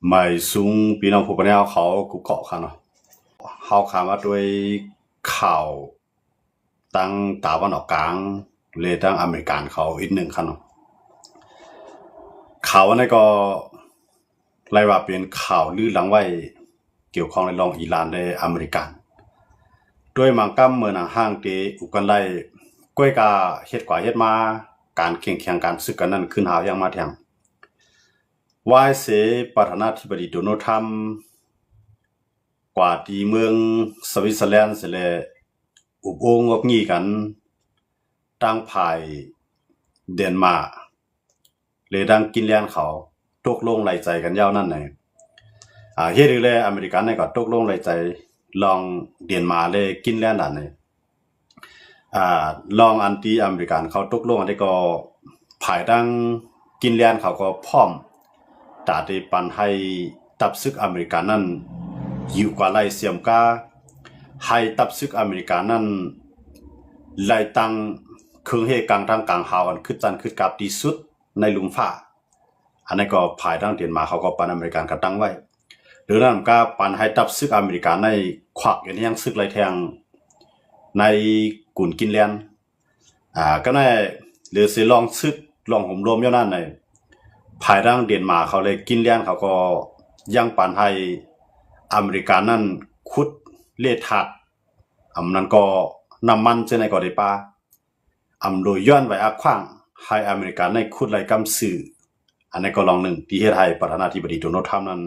ไม่สูงพี่น้องผู้ปกครองเขากุเกาะค่ะเนาะเขาคำว่าด้วยข่าวตั้งตะวันออกกลางเลยตั้งอเมริกันเขาอีกหนึ่งค่ะเนาะข่าวนั้นก็ไล่ว่าเป็นข่าวลือหลังไว้เกี่ยวข้องในรองอิหร่านในอเมริกันด้วยมังกัมเมืองห้างเตอุกันไล่ก้อยกาเฮ็ดกว่าเฮ็ดมาการแข่งขันการศึกกันนั้นขึ้นหาวยังมาแทงวายเสประธานาธิบดีโดนัลด์ทรัมป์กว่าที่เมืองสวิตเซอร์แลนด์เสร็จแล้วอุบโองอกงี้กันตั้งภายเดนมาร์กเลยดังกินแลนเขาตกลงไหลใจกันยาวนั่นไหนเฮ็ดอีกแล้วอเมริกันเนี่ยก็ตกลงไหลใจลองเดนมาร์กเลยกินแลนด์นั่นไหนลองอันที่อเมริกันเขาตกลงอันนี้ก็ภายดังกินแลนด์เขาก็พร้อมตาได้ปันให้ตับซึกอเมริกันนั้นอยู่กว่าไล่เสียมกาให้ตับซึกอเมริกันนั้นไล่ตั้งเครื่องเฮกลางทางกลางหาวอันขึ้นจันขึ้นกับที่สุดในลุมฟ้าอันนี้ก็ภายดังเดนมาร์กเขาก็ปันอเมริกันก็ตั้งไว้หรือนั้นก็ปันให้ตับซึกอเมริกันในควักอย่างนี้ยังซึกไล่แทงในกุนกินแลนด์ก็ได้หรือสิลองซึกลองห่มรวมอยู่นั่นในภายดังเดนมาร์กเขาเลยกินแลนด์เขาก็ยังปันให้อเมริกันนั้นขุดเลทักนั้นก็น้ำมันเจในก็ได้ปาโดยย้อนไว้ขว้างให้อเมริกันในขุดไหลกำสื่ออันนี้ก็ลองหนึ่งที่เฮ็ดให้ประธานาธิบดีโดนัลด์ทรัมป์นั้น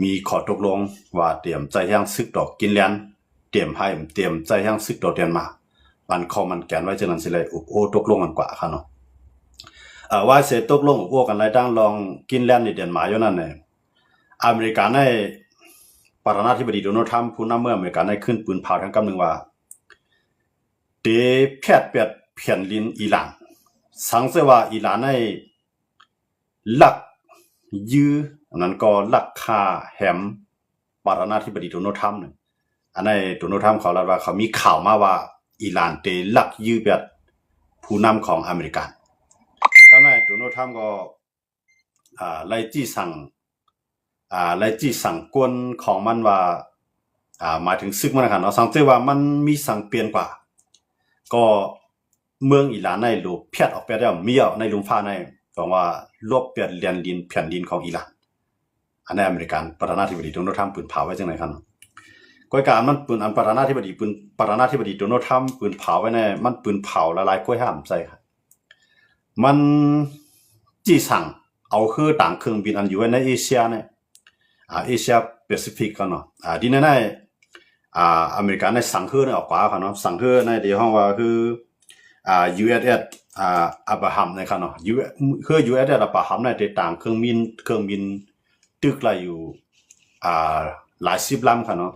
มีข้อตกลงว่าเตรียมใจแห่งศึกดอกกินแลนด์เตรียมใจแห่งศึกดอกเดนมาร์กมันคอมันแกนไว้จังนั้นสิเลยอุบโอตกลงกันกว่าค่ะเนาะว่าเสตกลงอุบโอกันไรดังลองกินแลนด์ในเดนมาร์กอยู่นั่นเนี่ยอเมริกันในประธานาธิบดีโดนัลด์ทรัมป์ผู้นำเมืองอเมริกันได้ขึ้นปืนเผาทั้งกำนึงว่าเตแพทย์เปียดเพียนลินอิหร่านสังเสว่าอิหร่านในหลักยื้อนั้นก็หลักคาแหมประธานาธิบดีโดนัลด์ทรัมป์เนี่ยอันในโดนัลด์ทรัมป์เขาเล่าว่าเขามีข่าวมาว่าอิหร่านเตหลักยื้อแบบผู้นำของอเมริกันก็ในโดนัลด์ทรัมป์ก็ไล่จี้สั่งกวนของมันว่าหมายถึงซึกมันนะครับเนาะสังเกตว่ามันมีสั่งเปลี่ยนกว่าก็เมืองอิหร่านในรูปเพียดออกไปแล้วมีเอาในลุมฟ้าในบอกว่าลบเปลี่ยนเรียนดินแผ่นดินของอิหร่านอันในอเมริกันประธานาธิบดีโดนัลด์ทรัมป์ปืนเผาไว้จังไหนครับก้อยการมันปืนอันประธานาธิบดีโดนัลด์ทรัมป์ปืนเผาไว้ในมันปืนเผาละลายกล้วยห้ามใจครับมันจี้สั่งเอาคือต่างเครื่องบินอันอยู่ในเอเชียเนี่ยเอเชียแปซิฟิกกันเนาะที่นั่นอเมริกันในสั่งคือในออกกว่าค่ะเนาะสั่งคือในเดียวห้องว่าคือUSS อับราฮัมในค่ะเนาะคือ USS อับราฮัมในติดต่างเครื่องบินตึกละอยู่หลายสิบลำค่ะเนาะ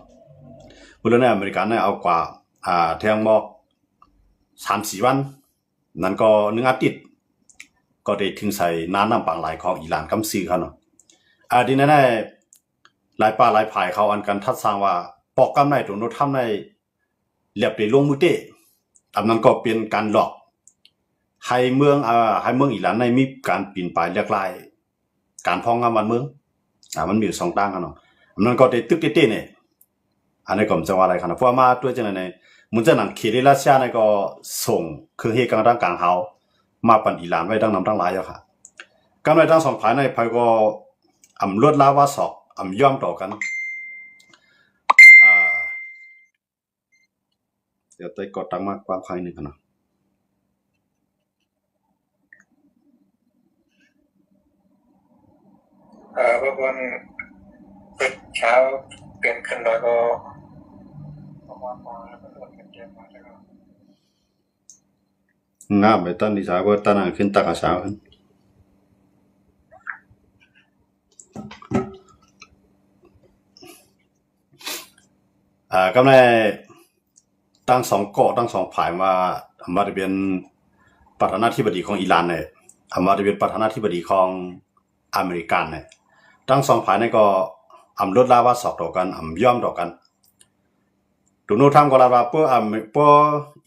บุรุษในอเมริกันในเอากว่าแทงบอก3-4 วันนั่นก็1 อาทิตย์ก็ได้ถึงใส่น้ำปังหลายของอิหร่านกำซื้อค่ะเนาะที่นั่นหลายป่าหลายภายเขาอันกันทัดสร้างว่าปอกกำในโดนัลด์ทรัมป์ในเรียบได้ลงมือเตะอันนั้นก็เป็นการหลอกให้เมืองอิหร่านในมีการปีนป่ายเรียกลายการพ้องงามวันเมืองมันมี2ต่างกันเนาะอันนั้นก็ได้ตึกเตะเนี่ยอันนี้ก็จะว่าอะไรครับเพราะมาตัวจังในมันจะหนังเคเดรัสเซียในก็ส่งเครื่องเฮกลางด้านกลางเฮามาปั่นอิหร่านไว้ดังน้ำดังหลายแล้วค่ะการไว้ดัง2ภายในภายก็ลวดลาวาศอกย่อมต่อกันเดี๋ยวต้กดตั้งมากความใครหนึ่งกันนะบางคนเช้าเปลี่ยนขึ้นแล้วก็ประมาณแล้วก็โดนกันเยอะมากแล้วง่าไปตั้งดีสาวก็ตั้งขึ้นตักอาสาวขึ้นก็ในตั้ง2 เกาะตั้ง2 ภายว่ามาจะเป็นประธานาธิบดีของอิหร่านเนี่ยมาจะเป็นประธานาธิบดีของอเมริกันเนี่ยตั้ง2 ภายในก็ลดลาวาสอกต่อกันย่อมต่อกันดูโน้ทำก็ลาว่าเพื่อ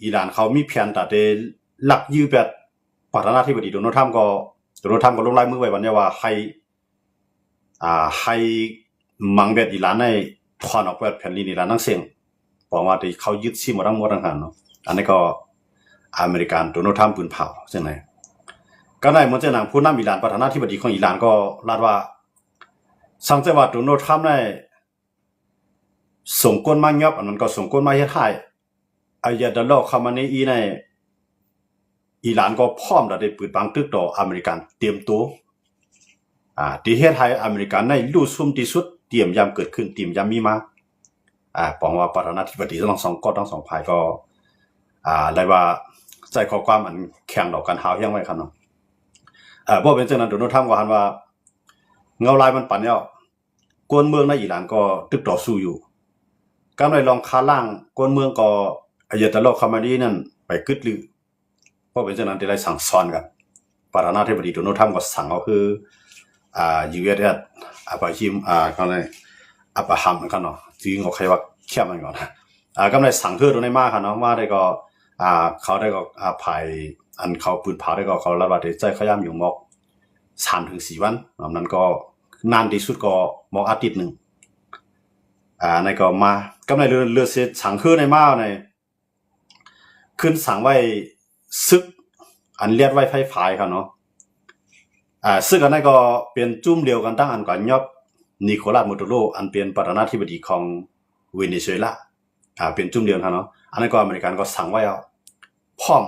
อิหร่านเขามีแผนแต่ได้หลักยื้อแบบประธานาธิบดีโดนัลด์ทรัมป์ก็ลงลายมือไว้วันนี้ว่าให้ ให้มังเบ็ดอิหร่านในถอนออกไปแผ่นดินอิหร่านทั้งเสียงบอกว่าที่เขายึดชิมทั้งหมดทั้งหันเนาะอันนี้ก็อเมริกันโดนัลด์ทรัมป์ปืนเผาใช่ไหมก็ได้เหมือนเจ้าหนังผู้นำอิหร่านประธานาธิบดีของอิหร่านก็ลาดว่าสังเกตว่าโดนัลด์ทรัมป์ได้ส่งก้นมายับอันนั้นก็ส่งก้นมาเฮ็ดให้อายาดอลลอฮ์คามาเนอีในอิหร่านก็พร้อมได้ปืนปังตึกต่ออเมริกันเตรียมตัวที่เฮ็ดให้อเมริกันในรู้ซุ่มที่สุดเตรียมยามเกิดขึ้นเตรียมยามมีมาปองว่าประธานาธิบดีทั้งสองฝ่ายก็ได้ว่าใจข้อความอันแข่งดอกกันหาวเฮียงไว้ครับเนาะบ่เป็นจังนั้นโดนัลด์ทรัมป์ก็หันว่าเงาลายมันปั่นแล้วกวนเมืองในอิหร่านก็ตึกต่อสู้อยู่กำลังลองคาล่างกวนเมืองก็อายะตะลอคามานีนั่นไปกึดลือเพราะเป็นจังนั้นที่ได้สั่งสอนกันประธานาธิบดีโดนัลด์ทรัมป์ก็สั่งก็คือUS อับราฮิมก็เลยอับราฮัมกันเนาะจริงก็ใครว่าแค่มันก่อนกำลังสั่งเพื่อตรงนี้มากค่ะเนาะว่าได้ก็เขาได้ก็ภายอันเขาปืนเผาได้ก็เขาระบาดใจขย้ำอยู่มอก3-4 วันนั้นก็นานที่สุดก็มอกอาทิตย์หนึ่งในก็มากำลังเรือเสียสั่งเพื่อในมาในขึ้นสั่งไว้ซึกอันเลียดไว้ไฟฟ้าค่ะเนาะซึ่งอันนั้นก็เป็นจุ่มเดียวกันตั้งอันก่อนยอบนิโคลัส มาดูโรอันเป็นประธานาธิบดีของเวเนซุเอลาเป็นจุ่มเดียวกันเนาะอันนั้นก็อเมริกันก็สั่งไว้เอาพร้อม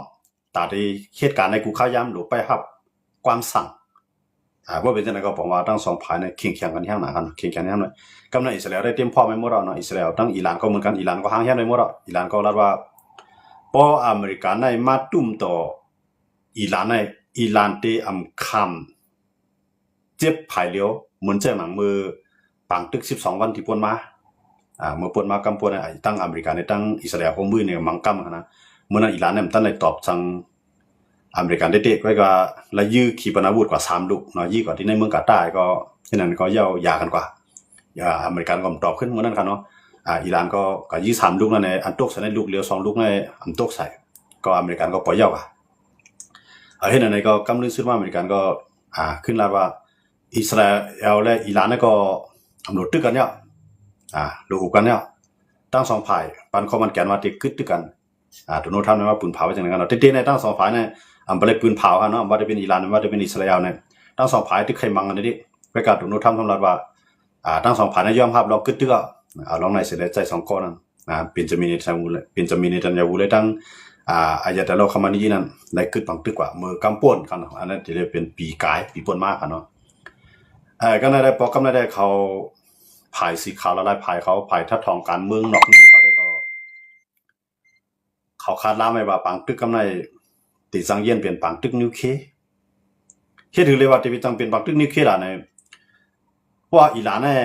ตาที่เหตุการณ์ในกูข้าย้ำหรือไปครับความสั่งว่าเป็นจังได๋ก็บอกว่าทั้งสองฝ่ายเนี่ยเคียงแข่งกันแฮงหนากันเคียงแข่งแฮงเลยกำลังอิสราเอลได้เตรียมพร้อมไว้หมดแล้วเนาะอิสราเอลทั้งอิหร่านก็เหมือนกันอิหร่านก็ห่างแฮงไว้หมดแล้วอิหร่านก็รัดว่าพออเมริกันในมาตุ้มต่ออิหร่านในอิหร่านเตอำคำเจ็บภายเลียวเหมือนเจ้าหนังมือปังตึก12 วันที่ป่วนมาเมื่อป่วนมากำป่วนตั้งอเมริกันในตั้งอิสราเอลของมือเนี่ยมังกำนะเมื่อนั้นอิหร่านเนี่ยมันตั้งได้ตอบจังอเมริกันเด็กๆไว้ก็ละยื้อขีปนาวุธกว่า3 ลูกเนาะยี่กว่าที่ในเมืองกาตาร์ก็ฉะนั้นก็ยาวกันกว่าอเมริกันก็ตอบขึ้นเมื่อนั้นครับเนาะอิหร่านก็ยื้อ3 ลูกนั่นในอันตกใส่ในลูกเลี้ยว2 ลูกในอันตกใส่ก็อเมริกันก็ปล่อยยาวอ่ะเห็นอันไหนก็กำลังซื้อว่าอเมริกันก็ขึ้นแล้วว่าอิสราเอลและอิหร่านก็อำนวยตึกกันเนี่ยดูกันเนี่ยตั้งสองฝ่ายปันข้อมันแกนว่าติดกึดตึกกันโดนัลด์ทรัมป์ว่าปืนเผาไว้จังนั้นเนาะในตั้ง2 ฝ่ายเนี่ยบ่ได้ปืนเผาครับเนาะบ่ได้เป็นอิหร่านบ่ได้เป็นอิสราเอลเนี่ยทั้ง2 ฝ่ายที่เคยมังกันนี่ไปกับโดนัลด์ทรัมป์ทำรัฐว่าทั้ง2 ฝ่ายเนี่ยยอมรับเรากึดตึกเอาลองในเสด็จใจ2 ก้อนนั้นเบนจามินเนทันยาฮูเลยตั้งอายะตะลอคามานีนั่นได้กึดปังตึกว่ามือกำป่วนกันอันนั้นที่เรียกเป็นปีกายปีป่วนมากกันเนาะก็ได้พอกำได้เขาภายสีขาวละลายภายเขาภายทัดทองการเมืองนอกนี้เขาได้ก็เขาคาดล้าไว้ว่าปังตึกกำไรติสังเย็นเปลี่ยนปังตึกนิวเคลียร์เฮ็ดถือเลยว่าจะเป็นจังเป็นปังตึกนิวเคลียร์ล่ะในเพราะว่าอิหร่านเนี่ย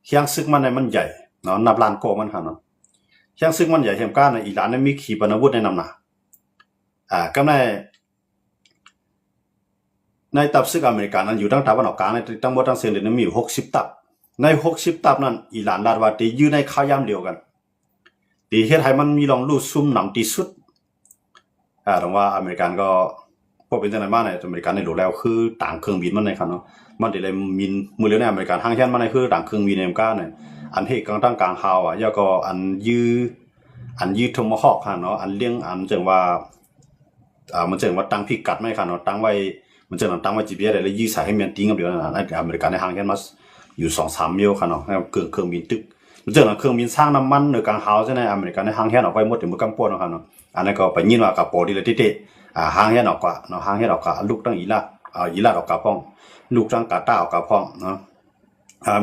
เฮียงซึกมันใหญ่เนาะนับล้านโกมันครับเนาะเฮียงซึกมันใหญ่เฮียงก้าในอิหร่านเนี่ยมีขีปนาวุธในนำหน้ากำไรในตับซึกอเมริกันนั้นอยู่ตั้งตะวันออกกลางในทั้งหมดทั้งเส้นเลยมีอยู่60 ตับใน60 ตับนั้นอิหร่านลาดว่าที่อยู่ในข้าวยามเดียวกันที่เฮ็ดให้มันมีลองลู่ซุ่มนำที่สุดตรงว่าอเมริกันก็พวกเป็นจังได๋มาในอเมริกันในรู้แล้วคือต่างเครื่องบินมันในครับเนาะมันได้เลยมินมื้อเร็วในอเมริกันทางแค่นมันในคือต่างเครื่องบินในกาเนี่ยอันเฮ็ดกลางตั้งกลางฮาวแล้วก็อันยื้อโทมฮอคเนาะอันเลี้ยงอันจังว่ามันจังว่าตั้งพิกัดมั้ยครับเนาะตั้งไว้มันจะตั้งไว้ GPS ได้แล้วยื้อสายให้มันติ้งกับเดียวนั่นในอเมริกันในทางแค่นมาอยู่ 2-3 มิลครับเนาะเครื่องบินตึกมันจะเครื่องบินสร้างน้ำมันในกลางฮาวใช่ไหมอเมริกันในทางแค่นออกไปหมดถึงมือกำป่วนนะครับเนาะอันนั้นก็ไปยินว่ากับโปดีเลยที่ห่างแค่นออกกว่าเนาะห่างแค่นออกกว่าลูกตั้งอิรักออกกาป้องลูกตั้งกาตาร์ออกกาป้องเนาะ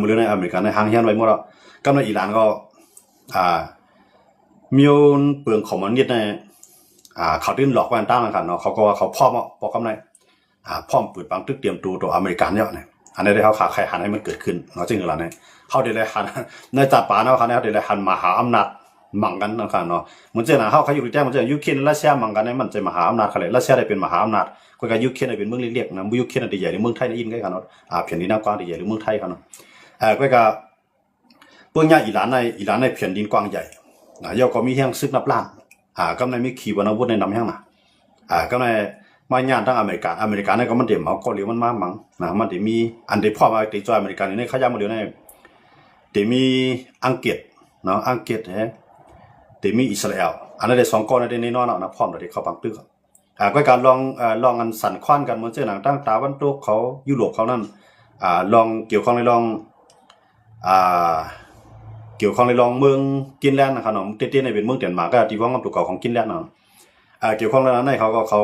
มื้อในอเมริกันในห่างแค่นไว้หมดแล้วกำลังอิหร่านก็มีเปลืองของมันนิดในเขาดิ้นหลอกว่าตั้งนะครับเนาะเขาก็ว่าเขาพร้อมพอกำไรพร้อมปืนปังตึกเตรียมตัวอเมริกันเนี่ยเนี่ยอันนี้ได้เขาขาใครหันให้มันเกิดขึ้นเนาะจริงหรือเปล่าเนี่ยเขาได้เลยหันในจัดป่าเนาะเขาเนี่ยได้เลยหันมหาอำนาจมั่งกันนะครับเนาะเหมือนเจ้าหน้าเขาอยู่ที่แจ้งมันจะยูเครนรัสเซียมั่งกันเนี่ยมันจะมหาอำนาจเขาเลยรัสเซียได้เป็นมหาอำนาจก็การยูเครนได้เป็นเมืองเล็กๆนะยูเครนได้ใหญ่หรือเมืองไทยได้ยินกันเนาะแผ่นดินน้ำกว้างได้ใหญ่หรือเมืองไทยเขาเนาะก็การพวกนี้อิหร่านในแผ่นดินกว้างใหญ่ย่อก็มีแห่งซึกนับล้านก็ในมีขีปนาวุธในนำแห่งน่ะก็ใน มาญาณทางอเมริกาเนี่ยก็มันเดี๋ยวเอาเกาหลีมันมามั้งนะมันเดี๋ยวมีอันเดี๋ยวพ่อมาติดจอยอเมริกันในขยะมาเดี๋ยวนี้เดี๋ยวมีอังกฤษเนาะอังกฤษฮะเดี๋ยวมีอิสราเอลอันนั้นได้2ก้อนได้แน่นอนนะพร้อมเดี๋ยวเขาบังตึกก็การลองอันสั่นควันกันเหมือนเจ้าหนังตั้งตาวันตกเขายุโรปเขานั่นลองเกี่ยวข้องในลองเกี่ยวข้องในลองเมืองกินแลนด์นะครับเนาะเตี้ยๆในเป็นเมืองเดนมาร์กก็ที่ว่างกับตัวเก่าของกินแลนด์เนาะเกี่ยวข้องในนั้นเขาก็เขา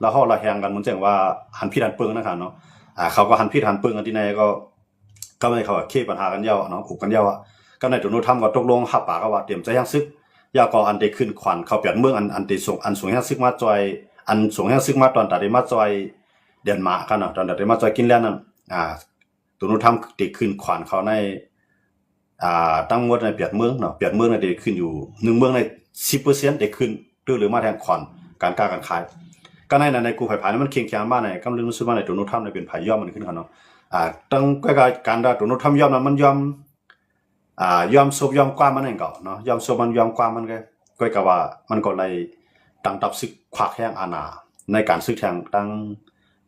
ละห่อละแหงกันเหมือนเจ้าว่าหันพิษหันเปิงนะครับเนาะเขาก็หันพิษหันเปิงกันที่ไหนก็ไม่เขาเคลียร์ปัญหากันยาวเนาะผูกกันยาวก็ในตัวโน้ตทำก็ตกลงหับปากก็ว่าเตรียมใจยังซึกยาก็อันเดขึ้นขวัญเขาเปลี่ยนเมืองอันเดส่งอันสูงยังซึกมาจอยอันสูงยังซึกมาตอนตัดได้มาจอยเดนมาร์กกันเนาะตอนตัดได้มาจอยกินแลนด์นั่นตัวโน้ตทำเด็กขึ้นขวัญเขาในตั้งหมดในเปลี่ยนเมืองเนาะเปลี่ยนเมืองในเด็กขึ้นอยู่1เมืองใน 10% เด็กขึ้นหรือมาแทนขวัญการค้าการขายก็ในกูไผ่ผานี่มันเคียงแข็งบ้านในกำลังรู้สึกว่าในตัวโน้ตทำในเป็นไผ่ย่อมมันขึ้นกันเนาะตั้งก็การได้ตัวโน้ตทำย่อมนั้นมันย่อมยอมซบยอมกว้ามันเองก็เนาะยอมซบมันยอมกว้ามันก็กะว่ามันก็เลยตั้งตับซึกขวากแห้งอาณาในการซึกแทงตั้ง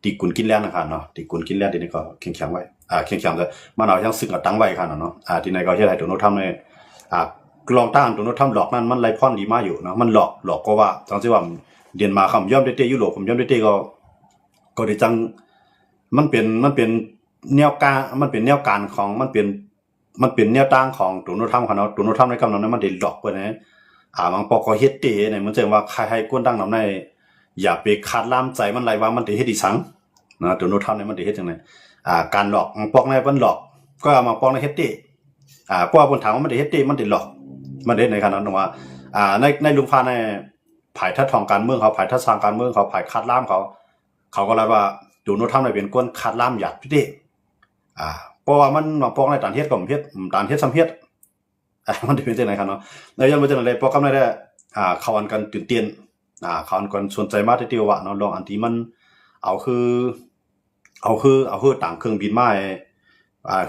ตีกุนกินแลนนะครับเนาะตีกุนกินแลนทีนี้ก็เคียงแข็งไว้เคียงแข็งเลยมันเอายังซึกตั้งไว้ค่ะเนาะทีนี้ก็เฮ็ดให้ตัวโน้ตทำในลองตั้งตัวโน้ตทำหลอกนั้นมันไล่พ่อนดีมาอยู่เนาะมันหลอกก็ว่าจังซี่ว่าเดียนมาคำย่อมเตยุโรปผมย่อมเตก็ได้จังมันเป็นแนวการมันเป็นแนวการของมันเป็นแนวตั้งของตัวโน้ตทำของเนาะตัวโน้ตทำในกำนั้นมันได้หลอกเพิ่นนะบางปอกก็เฮ็ดเตเนี่ยมันแจ้งว่าใครให้กวนตั้งนำในอย่าไปคาดล่ามใจมันไหลว่ามันได้เฮ็ดอีสังนะตัวโน้ตทำเนี่ยมันได้เฮ็ดจังได๋การหลอกปอกในเพิ่นหลอกก็เอามาปอกในเฮ็ดเตเพราะว่าเพิ่นถามว่ามันได้เฮ็ดเตมันได้หลอกมันได้ในขนาดนั้นว่าในลุงพาในภายทัดทองการเมืองเขาภายทัดสร้างการเมืองเขาภายคาดล่ามเขาก็เลยว่าตัวโน้ตทำในเป็นกวนคาดล่ามหยาดพี่เตเพราะว่ามันมาปอกในต่างเฮ็ดก็เฮ็ดต่างเฮ็ดซ้ำเฮ็ดมันเป็นจังได๋ครับเนาะแล้วยังบ่จังได๋ปอกกำได้เขาอันกันตื่นเต้นเขาอันกันสนใจมาที่ว่าเนาะลองอันที่มันเอาคือต่างเครื่องบินมา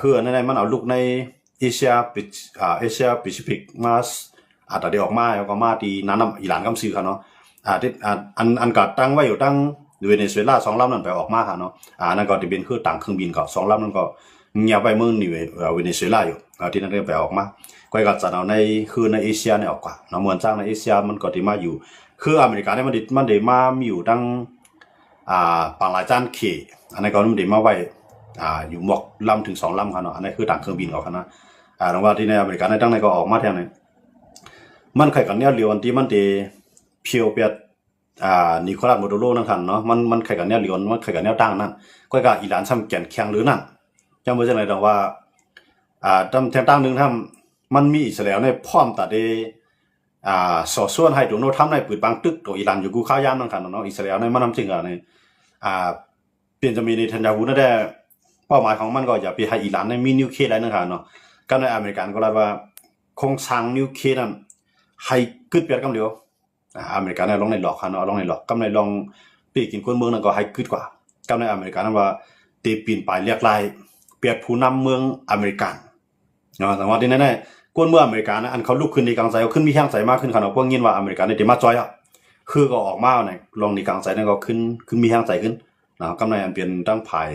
คืออันนั้นมันเอาลูกในเอเชียแปซิฟิกมาแต่ได้ออกมาแล้วก็มาที่นั้นอิหร่านกำซื้อค่ะเนาะที่อันก็ตั้งไว้อยู่ตั้งเวเนซุเอลา2ลำนั้นไปออกมาค่ะเนาะนั่นก็ที่เป็นคือต่างเครื่องบินก็2ลำนั้นก็เงียบไปเมืองนี่เวเนซุเอลาอยู่ที่นั่นก็ไปออกมาก็จัดเอาในคือในเอเชียเนี่ยออกกว่าเนาะเหมือนจ้างในเอเชียมันก็ที่มาอยู่คืออเมริกาเนี่ยมันได้มามีอยู่ตั้งปางหลายจานเขอันนั้นก็มันได้มาไว้อยู่หมอกลำถึง2ลำค่ะเนาะอันนี้คือต่างเครื่องบินออกค่ะนะตรงว่าที่ในอเมริกาในตั้งในก็ออกมาแทนนี่มันใครกันเนี่ยเรียวอันที่มันได้เพียวเปียดนิโคลัสโมโดโรนั่นคั่นเนาะมันใครกันเนี่ยเรียวมันใครกันเนี่ยตั้งนั่นก็อิหร่านซ้ำแก่นแข็งหรือนั่นจังบ่จังได๋ดอกว่าตั้งนึงทำมันมีอิสราเอลในพร้อมตาได้สอส่วนให้ตัวโน้ตทำในปืนบางตึกตัวอิหร่านอยู่กูข้าวยามนั่นคั่นเนาะอิสราเอลในมันนำจริงในเปลี่ยนจะมีในเนทันยาฮูนั่นแหละเป้าหมายของมันก็อย่าไปให้อิหร่านในมีนิวเคลียร์อะไรนั่นคั่นเนาะก็ในอเมริกันก็เลยว่าโครงสร้างนิวเคลียร์นั้นให้กึดเปียดกำเดียวอเมริกันในลองในหลอกคั่นเนาะลองในหลอกกำในลองปีกินคนเมืองนั้นก็ให้กึดกว่ากำในอเมริกันนั้นว่าตีปีนไปเรียกลายเปียดผู้นำเมืองอเมริกันเนาะแต่ว่าที่นั่นน่ะกวนเมืองอเมริกันนะอันเขาลุกขึ้นในกลางใจเขาขึ้นมีแรงใจมากขึ้นคั่นเนาะพวกยินว่าอเมริกันได้มาจอยคือก็ออกมาในลองในกลางใจนั้นก็ขึ้นมีแรงใจขึ้นนะกำในอันเป็นตั้งภาย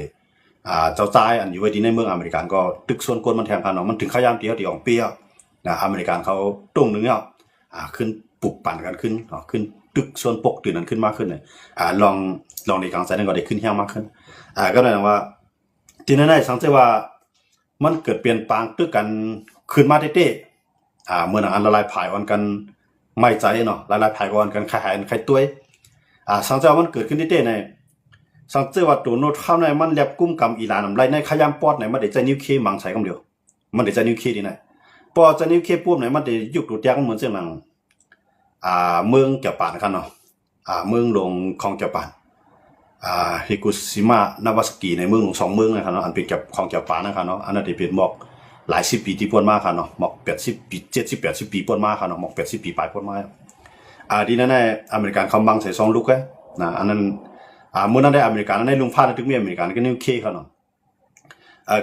เจ้าจ่ายอันอยู่ไว้ที่ในเมืองอเมริกันก็ตึกส่วนกวนมันแทงคั่นเนาะมันถึงขยามที่ของเปียอเมริกันเขาตรงนึงขึ้นปลุกปั่นกันขึ้นขึ้นตึกส่วนปกตื่นนั้นขึ้นมากขึ้นเลยลองในกลางใจนั้นก็ได้ขึ้นแรงมากขึ้นก็แปลว่าที่นั่นได้สังเกตว่ามันเกิดเปลี่ยนแปลงตึกกันขึ้นมาเต้เมื่อนั้นละลายภายอ่อนกันไม่ใจเนาะละลายภายอ่อนกันคล้ายๆไข่ต้วยสังเกตว่ามันเกิดขึ้นเต้ในสังเกตว่าตัวโน้ตเข้าในมันแลบกุ้มกำอิหร่านนำไรในขยามปอดไหนมันได้ใจนิวเคลียร์มังใส่กำเดียวมันได้ใจนิวเคลียร์ดีไหนพอจะนิวเคลียร์ปุ๊บไหนมันได้ยุกตัวแตกเหมือนเช่นนั้นเมืองเกี่ยวปานคั่นเนาะเมืองหลวงของเกี่ยวปานฮิกุชิมะนาวาซากิในเมืองหลวง2เมืองนะครับเนาะอันเป็นกับของเกี่ยวปานนะครับเนาะอันนั้นที่เป็นหมอกหลาย10ปีที่พ้นมาครับเนาะหมอก80ปี70 80ปีพ้นมาครับเนาะหมอก80ปีปลายพ้นมาที่นั่นอเมริกันเขาบังใส่2ลูกนะอันนั้นเมื่อนั้นได้อเมริกันในลุงพาถึงมีอเมริกันก็นิวเคครับเนาะ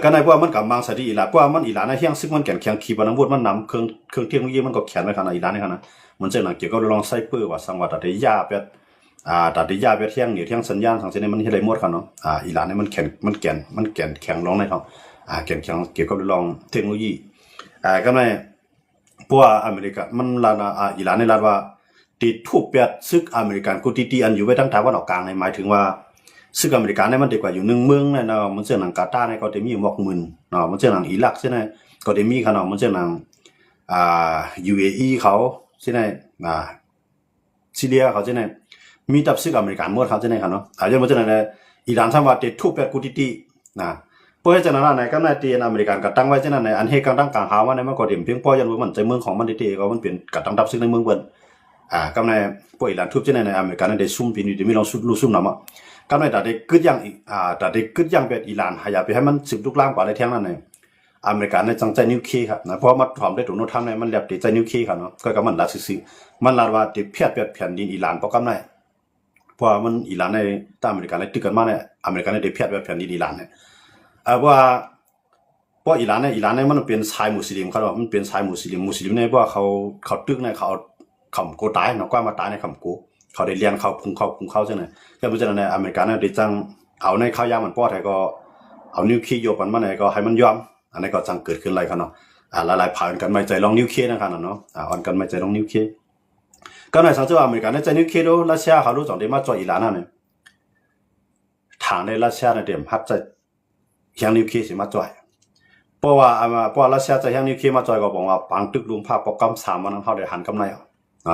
ก็ในพวกมันกับบังใส่ที่อิหร่านพวกมันอิหร่านในเฮียงซึ่งมันแข็งขีปนาวุธมันนำเครื่องเทคโนโลยีมันก็แข็งไว้ครับอิหร่านนี่ครับนะเหมือนเช่นเกี่ยวกับลองไซเปอร์ว่าสังวัดอะไรยาเป็ด ตัดที่ยาไปเที่ยงเหนียวเที่ยงสัญญาณทางเส้นนี้มันเฮ็ดได้หมดครับเนาะอิหร่านนี่มันแข็งมันแก่นแข็งลงในท้องแข็งเกี่ยวกับเรื่องเทคโนโลยีก็ในเพราะว่าอเมริกามันลาอิหร่านนี่ลาว่าติดทุบเปียดซึกอเมริกันกูตีอันอยู่ไว้ทั้งตะวันออกกลางในหมายถึงว่าซึกอเมริกันเนี่ยมันดีกว่าอยู่1เมืองเนี่ยเนาะมันเช่นหนังกาตาร์เนี่ยก็จะมีหมอกมึนเนาะมันเช่นหนังอิรักใช่ไหมก็จะมีขนาดมันเช่นหนังUAE เขาใช่ไหมซีเรียเขาใช่ไหมมีตับซึกอเมริกันหมดเขาใช่ไหมครับเนาะอย่างมันเช่นอะไรอิหร่านทำว่าติดทุบเปียดกูตีนะเพราะฉะนั้นในก็ในตีนอเมริกันก็ตั้งไว้เช่นนั้นในอันเหตุการณ์ต่างๆหาว่าในมันก็เด่นเพียงพอยันว่ามันใจเมืองของมันดีๆก็มันเปลี่ยนกับตั้งดับซึกในเมืองเปิ้นก็ในพวกอิหร่านทุบเช่นในอเมริกันได้ซุ่มปีนี้ได้มีลองลุซุ่มนำก็ในแต่ได้กึดยังแต่ได้กึดยังเป็นอิหร่านอยากไปให้มันสืบลุกลามกว่าในเที่ยงนั้นในอเมริกันในจังใจนิวเคลียร์ครับนะเพราะมันถอมได้ถูกโน้ตทำในมันแลบติดใจนิวเคลียร์ครับเนาะก็มันลัดซื่อมันลัดว่าติดเพียดแผ่นดินอิหร่านเพราะกำไรเพราะมันอิหร่านในตามอเมริกันในตึกกันมาเนี่ยอเมริกันในได้เพียดแผ่นดินอิหร่านเนี่ยว่าเพราะอิหร่านเนี่ยมันเป็นชายมุสลิมเขาบอกมันเป็นชายมุสลิมเนี่ยเพราะเขาตึกเนี่ยเขาคำโกตายเนาะกว่ามาตายในคำโกเขาได้เรียนเขาพุงเขาใช่ไหมแต่เพราะฉะนั้นในอเมริกันเนี่ยได้จังเอาในข้าวยามันป้อไทยก็เอานิวเคลียร์โยกันมาไหนก็ให้มันยอมอันนี้ก็จังเกิดขึ้นอะไรครับเนาะหลายผ่านกันไม่ใจลองนิวเคลียร์นะครับเนาะอ่อนกันไม่ใจลองนิวเคลียร์ก็ในสังเกตอเมริกันในใจนิวเคลียร์รัสเซียเขารู้จักได้มาจ่ออิหร่านนั่นเองทางในรัสเซียในเดิมฮัตจะยังนิวเคลียร์สิมาจ่อยเพราะว่ารัสเซียจะยังนิวเคลียร์มาจ่อยก็บอกว่าปังตึกลุงภาพโปรแกรม3วันนั้นเขาได้หันกำไร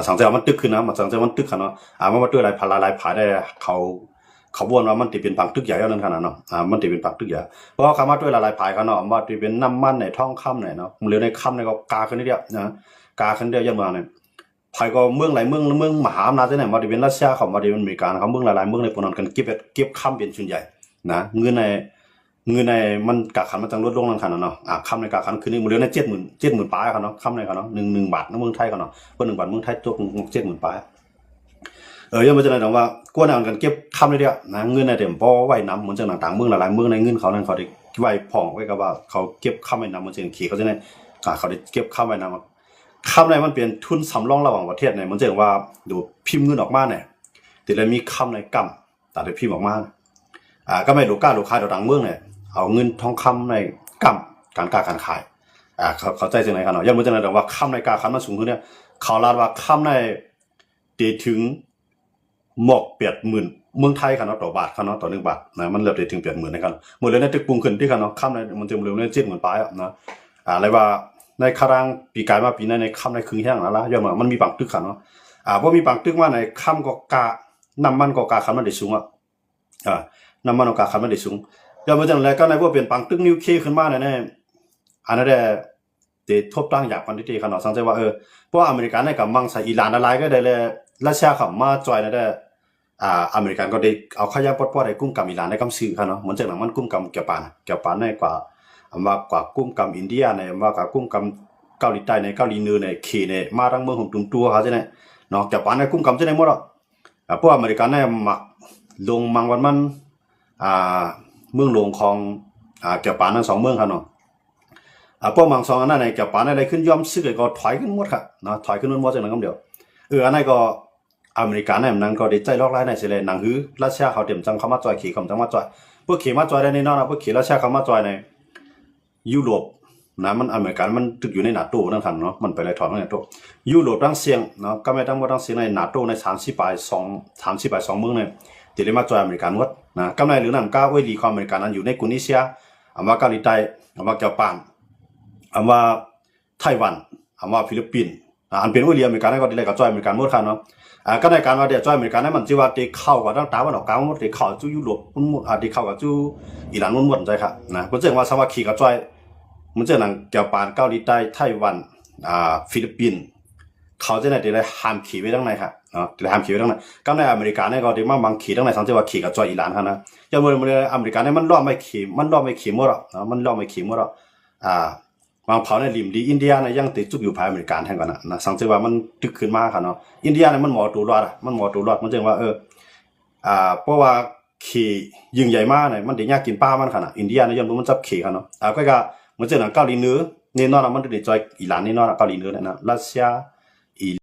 สังเกตมันตึกขึ้นนะมันสังเกตมันตึกขนาดมันมาด้วยอะไรพลายผาได้เขาบ่นว่ามันติเป็นปังตึกใหญ่นั่นขนาดเนาะมันติเป็นปังตึกใหญ่เพราะเขามาด้วยหลายผายขนาดว่าติเป็นน้ำมันในท้องค่ำเนาะหรือในค่ำในก็กาขึ้นนิดเดียวนะกาขึ้นเดียวยันมาเนี่ยผายก็เมืองหลายเมืองมหาอำนาจเนี่ยมาติเป็นรัสเซียเขามาติเป็นอเมริกาเขาเมืองหลายเมืองในปนกันเก็บค่ำเป็นส่วนใหญ่นะเงินในมันกาขันมันจังลดลงนั่นขนาดเนาะค่ำในกาขันคืนนี้มันเหลือใน70,000ปลายเขาเนาะค่ำในเขาเนาะ1 บาทในเมืองไทยเขาเนาะเพราะ1 บาทเมืองไทยตก70,000ปลายยังไม่จะไหนแต่ว่ากวนเอากันเก็บคำเลยเดียวนะเงินในเต็มพอไว้น้ำเหมือนจะต่างเมืองหลายเมืองในเงินเขานั่นเขาได้ไว้ผ่องไว้กับว่าเขาเก็บคำไว้น้ำเหมือนจะขี่เขาจะได้เขาได้เก็บคำไว้น้ำคำในมันเป็นทุนสำรองระหว่างประเทศเนี่ยมันจะว่าดูพิมพ์เงินออกมาเนี่ยแต่เลยมีคำในกำแต่ได้พิมพ์ออกมาก็ไม่ดูกล้าดูขายต่างเมืองเนี่ยเอาเงินทองคำในกำการขายเขาใจจังไหนกันเนาะยังไม่จะไหนแต่ว่าคำในการคันมันสูงขึ้นเนี่ยเขาลาดว่าคำในตีถึงหมอก80,000เมืองไทยค่ะเนาะต่อบาทค่ะเนาะต่อ1 บาทนะมันเริ่มได้ถึง80,000นะครับหมดเลยในตึกปรุงขึ้นที่ค่ะเนาะค่ำในมันจะเร็วใน70,000ปลายนะอะไรว่าในคารางปีกายมาปีในค่ำในครึ่งแห้งแล้วล่ะย่อมมันมีบางตึกค่ะเนาะบ่มีบางตึกว่าในค่ำก็กาน้ำมันก็กาคันมันได้สูงน้ำมันก็กาคันมันได้สูงย่อมจังได๋ก็ในบ่เป็นบางตึกนิวเคลียร์ขึ้นมาแน่อันนั้นได้ทบตั้งอยากกันที่ค่ะเนาะสังเกตว่าเพราะอเมริกันในกับมังสอิหร่านอะไรก็ได้เลยรัสเซียเข้ามาจอยได้อเมริกันก็ได้เอาขยะปอดให้กุ้มกับอิหร่านในกำซื้อค่ะเนาะเหมือนจังนั้นมันกุ้มกับเกี่ยวปานในกว่ากุ้มกับอินเดียในว่ากว่ากุ้มกับเกาหลีใต้ในเกาหลีเหนือในเคในมาทั้งเมืองของตัวเขาจังได๋เนาะเกี่ยวปานในกุ้มกับจังได๋หมดเพราะอเมริกันในลงมังวันมันเมืองหลวงของเกี่ยวปานทั้ง2เมืองค่ะเนาะพวกมัง2อันนั้นในเกี่ยวปานอะไรขึ้นยอมซื้อก็ถอยขึ้นหมดค่ะเนาะถอยขึ้นหมดจังนั้นก็เดียวอันนั้นก็อเมริกันเนี่ยมันก็ได้ใจลอกไล่ในเสเลยหนังหือรัสเซียเขาเต็มจังเข้ามาจอยขี่เขาจังมาจอยพวกขี่มาจอยได้แน่นอนนะพวกขี่รัสเซียเข้ามาจอยในยุโรปนะมันอเมริกันมันตึกอยู่ในนาโต้นั่นคันเนาะมันไปเลยถอนในนาโต้ยุโรปตั้งเสียงเนาะก็ไม่ต้องว่าตั้งเสียงในนาโต้ใน30 ปลาย2เมืองเนี่ยที่ได้มาจอยอเมริกันหมดนะกำไรหรือนั่นก้าวไว้ดีความอเมริกันนั้นอยู่ในกุนิเซียว่าเกาหลีใต้ว่าญี่ปุ่นว่าไต้หวันว่าฟิลิปปินส์อันเป็นวิลเลียมอเมริกันก็ได้กับจอยอเมริกันหมดคันเนาะก็ในการว่าเดี๋ยวจอยอเมริกันนั้นมันจะว่าที่เข้ากับตั้งตาวันออกกลางหมดที่เข้าจู่ยุโรปมันหมดที่เข้ากับจู่อิหร่านหมดใจครับนะเพราะฉะนั้นว่าสวัสดิ์กับจอยมันจะนั่งเกี่ยวปานเกาหลีใต้ไต้หวันฟิลิปปินส์เขาจะได้ได้ห้ามขี่ไว้ทั้งในครับเนาะได้ห้ามขี่ไว้ทั้งในก็ในอเมริกันเนี่ยก็ได้มาบางขี่ทั้งในสังเกตว่าขี่กับจอยอิหร่านครับนะอย่างเมื่ออเมริกันเนี่ยมันล้อมไม่ขี่หมดหรอกมันล้อมไม่ขี่หมดหรอกบางเผาในริมดีอินเดียเนี่ยยังติดจุกอยู่ภายอเมริกันแทนกันนะสังเกตว่ามันตึกขึ้นมาค่ะเนาะอินเดียเนี่ยมันหมอตัวรอดมันจึงว่าเพราะว่าขี่ยิ่งใหญ่มากเนี่ยมันได้ยากกินป้ามันค่ะนะอินเดียเนี่ยยังมันจับขี่ค่ะเนาะก็เหมือนเจ้าหนังเกาหลีเหนือนี่นอนมันได้จอยอิหร่านนี่นอนเกาหลีเหนือเนี่ยนะรัสเซีย